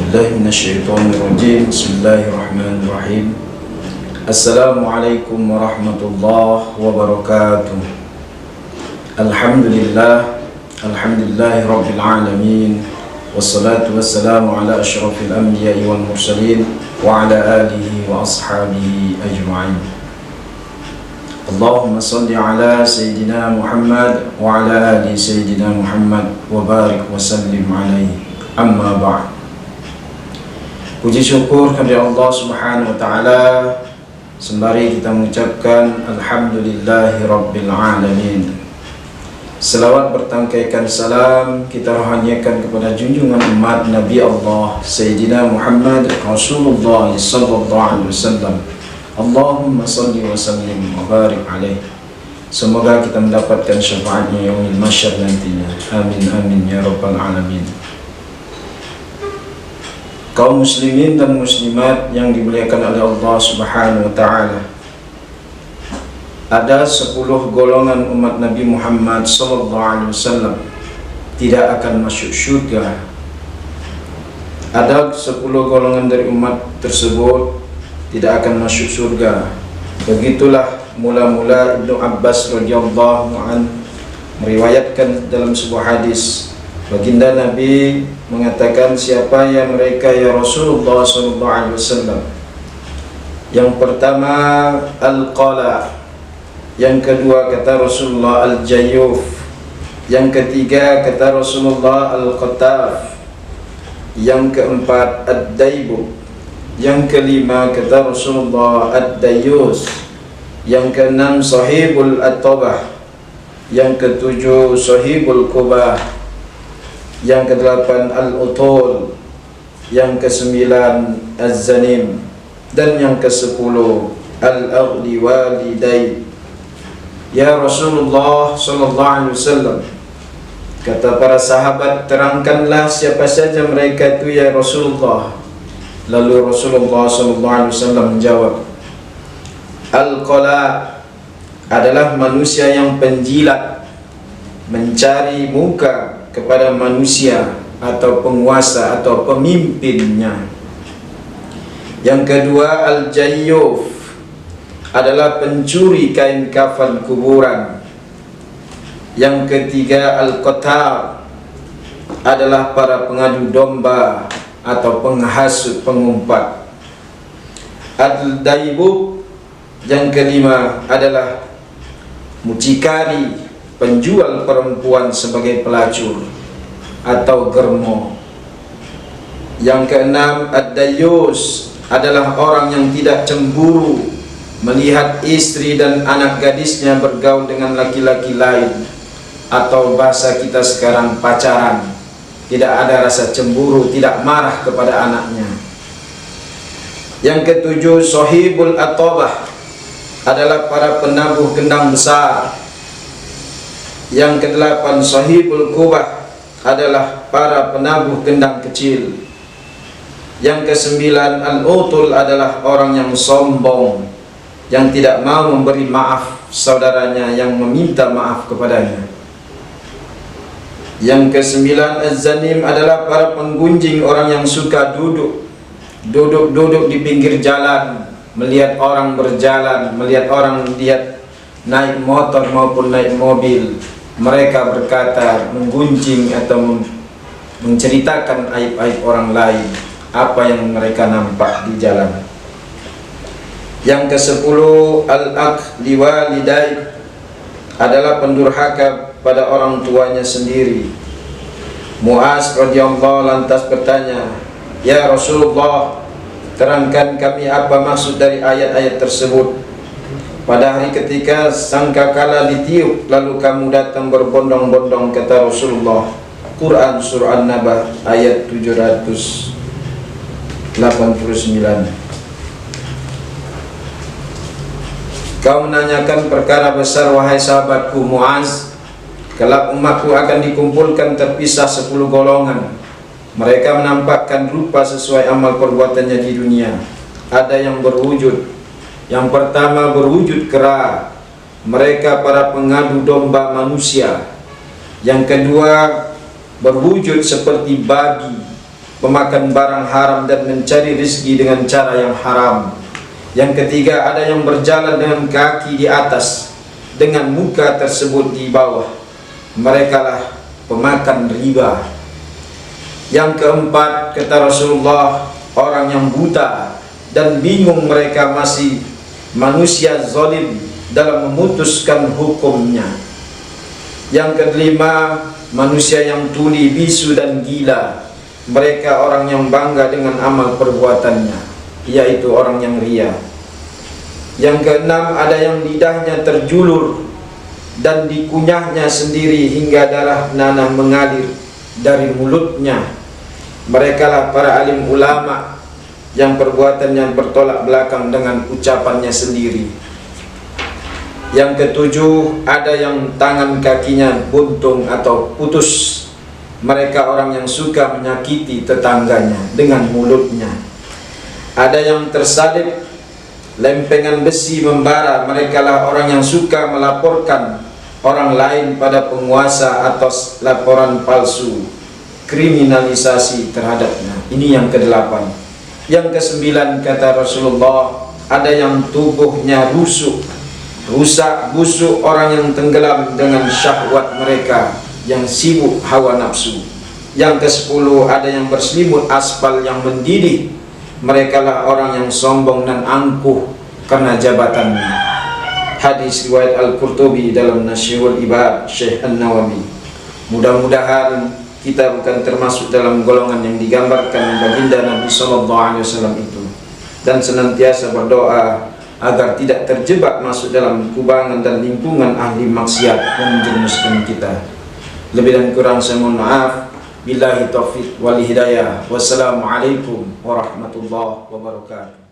billahi minasyaitonir rajim. Bismillahirrahmanirrahim. Assalamualaikum warahmatullahi wabarakatuh. Alhamdulillahi rabbil alamin. Wassalatu wassalamu ala asyrafil anbiya'i wal mursalin wa ala alihi wa ashabihi ajma'in. Allahumma salli ala Sayyidina Muhammad wa ala ali Sayyidina Muhammad wa barik wa sallim alaihi. Amma ba'd. Puji syukur kepada Allah Subhanahu wa taala, sembari kita mengucapkan alhamdulillahi rabbil alamin. Selawat bertangkaikan salam kita rohaniakan kepada junjungan umat Nabi Allah Sayyidina Muhammad Rasulullah sallallahu alaihi wasallam. Allahumma salli wa sallim wa barik alaihi. Semoga kita mendapatkan syafaatnya yaumil mahsyar nantinya. Amin amin ya rabbal alamin. Kaum muslimin dan muslimat yang dimuliakan oleh Allah Subhanahu wa taala, ada 10 golongan umat Nabi Muhammad sallallahu alaihi wasallam tidak akan masuk syurga. Ada 10 golongan dari umat tersebut tidak akan masuk surga. Begitulah mula-mula Ibnu Abbas radhiyallahu anhu meriwayatkan dalam sebuah hadis, baginda Nabi mengatakan, siapa yang mereka ya Rasulullah sallallahu alaihi wasallam? Yang pertama al-qala, yang kedua kata Rasulullah al-jayyuf, yang ketiga kata Rasulullah al-qataf, yang keempat ad-daibu, yang kelima kata Rasulullah ad-dayyus, yang keenam sahibul at-tabah, yang ketujuh sahibul kubah, yang kedelapan al-utul, yang kesembilan az-zanim, dan yang kesepuluh al-aghli walidai. Ya Rasulullah sallallahu alaihi wasallam, kata para sahabat, terangkanlah siapa saja mereka itu ya Rasulullah. Lalu Rasulullah sallallahu alaihi wasallam menjawab, al-qala adalah manusia yang penjilat, mencari muka kepada manusia atau penguasa atau pemimpinnya. Yang kedua al-jayyuf adalah pencuri kain kafan kuburan. Yang ketiga al-qatar adalah para pengadu domba atau penghasut, pengumpat. Al-daibu yang kelima adalah mucikari, penjual perempuan sebagai pelacur atau germo. Yang keenam ad-dayyus adalah orang yang tidak cemburu melihat istri dan anak gadisnya bergaul dengan laki-laki lain, atau bahasa kita sekarang pacaran. Tidak ada rasa cemburu, tidak marah kepada anaknya. Yang ketujuh sahibul at-tabah adalah para penabuh gendang besar. Yang kedelapan sahibul kubah adalah para penabuh gendang kecil. Yang kesembilan al-utul adalah orang yang sombong, yang tidak mau memberi maaf saudaranya yang meminta maaf kepadanya. Yang kesembilan az-zanim adalah para penggunjing, orang yang suka duduk di pinggir jalan, melihat orang berjalan, melihat orang naik motor maupun naik mobil. Mereka berkata, menggunjing atau menceritakan aib-aib orang lain, apa yang mereka nampak di jalan. Yang ke-10 al-aghli walidai adalah pendurhaka pada orang tuanya sendiri. Muaz radhiyallahu lantas bertanya, ya Rasulullah, terangkan kami apa maksud dari ayat-ayat tersebut. Pada hari ketika sangkakala ditiup, lalu kamu datang berbondong-bondong, kata Rasulullah. Quran surah An-Naba ayat 789. Kau menanyakan perkara besar, wahai sahabatku Muaz. Kelak umatku akan dikumpulkan terpisah 10 golongan. Mereka menampakkan rupa sesuai amal perbuatannya di dunia. Ada yang berwujud. Yang pertama berwujud kera, mereka para pengadu domba manusia. Yang kedua berwujud seperti babi, pemakan barang haram dan mencari rezeki dengan cara yang haram. Yang ketiga, ada yang berjalan dengan kaki di atas dengan muka tersebut di bawah, mereka lah pemakan riba. Yang keempat, kata Rasulullah, orang yang buta dan bingung mereka masih manusia zalim dalam memutuskan hukumnya. Yang kelima, manusia yang tuli, bisu dan gila, mereka orang yang bangga dengan amal perbuatannya, yaitu orang yang ria. Yang keenam, ada yang lidahnya terjulur dan dikunyahnya sendiri hingga darah nanah mengalir dari mulutnya, mereka lah para alim ulama yang perbuatannya bertolak belakang dengan ucapannya sendiri. Yang ketujuh, ada yang tangan kakinya buntung atau putus, mereka orang yang suka menyakiti tetangganya dengan mulutnya. Ada yang tersalib lempengan besi membara, mereka lah orang yang suka melaporkan orang lain pada penguasa atas laporan palsu, kriminalisasi terhadapnya. Ini yang kedelapan. Yang kesembilan, kata Rasulullah, ada yang tubuhnya rusak, busuk, orang yang tenggelam dengan syahwat mereka, yang sibuk hawa nafsu. Yang kesepuluh, ada yang berselimut aspal yang mendidih, mereka lah orang yang sombong dan angkuh karena jabatannya. Hadis riwayat Al-Qurtubi dalam Nasyirul Ibad Syekh An-Nawawi. Mudah-mudahan kita bukan termasuk dalam golongan yang digambarkan baginda Nabi SAW itu, dan senantiasa berdoa agar tidak terjebak masuk dalam kubangan dan lingkungan ahli maksiat yang menjerumuskan kita. Lebih dan kurang saya mohon maaf. Billahi taufiq wal hidayah. Wassalamualaikum warahmatullahi wabarakatuh.